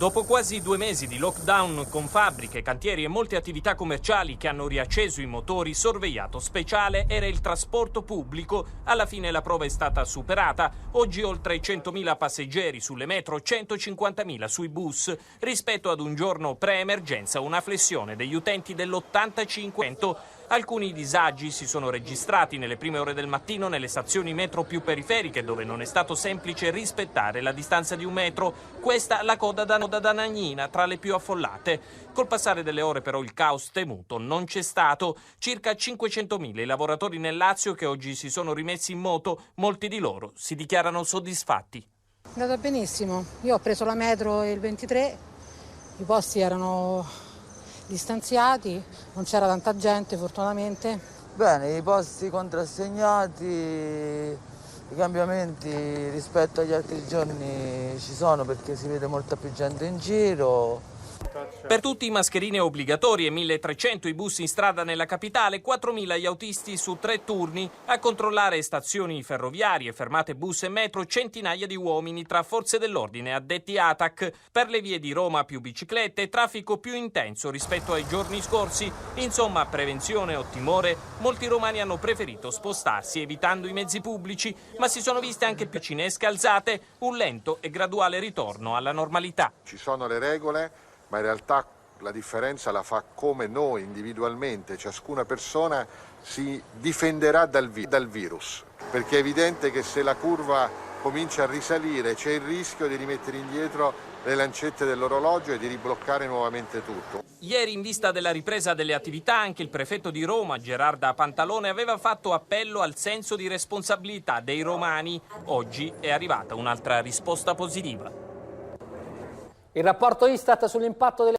Dopo quasi 2 mesi di lockdown con fabbriche, cantieri e molte attività commerciali che hanno riacceso i motori, sorvegliato speciale era il trasporto pubblico. Alla fine la prova è stata superata. Oggi oltre 100.000 passeggeri sulle metro, 150.000 sui bus. Rispetto ad un giorno pre-emergenza, una flessione degli utenti dell'85%. Alcuni disagi si sono registrati nelle prime ore del mattino nelle stazioni metro più periferiche, dove non è stato semplice rispettare la distanza di 1 metro. Questa la coda da Nagnina, tra le più affollate. Col passare delle ore però il caos temuto non c'è stato. Circa 500.000 i lavoratori nel Lazio che oggi si sono rimessi in moto. Molti di loro si dichiarano soddisfatti. È andata benissimo. Io ho preso la metro il 23, i posti erano distanziati, non c'era tanta gente fortunatamente. Bene, i posti contrassegnati, i cambiamenti rispetto agli altri giorni ci sono perché si vede molta più gente in giro. Per tutti mascherine obbligatorie, 1.300 i bus in strada nella capitale, 4.000 gli autisti su 3 turni. A controllare stazioni ferroviarie, fermate bus e metro, centinaia di uomini tra forze dell'ordine addetti ATAC. Per le vie di Roma più biciclette, traffico più intenso rispetto ai giorni scorsi. Insomma, prevenzione o timore, molti romani hanno preferito spostarsi evitando i mezzi pubblici, ma si sono viste anche più cinesche alzate, un lento e graduale ritorno alla normalità. Ci sono le regole, ma in realtà la differenza la fa come noi individualmente, ciascuna persona si difenderà dal virus, perché è evidente che se la curva comincia a risalire c'è il rischio di rimettere indietro le lancette dell'orologio e di ribloccare nuovamente tutto. Ieri, in vista della ripresa delle attività, anche il prefetto di Roma, Gerarda Pantalone, aveva fatto appello al senso di responsabilità dei romani. Oggi è arrivata un'altra risposta positiva. Il rapporto Istat sull'impatto delle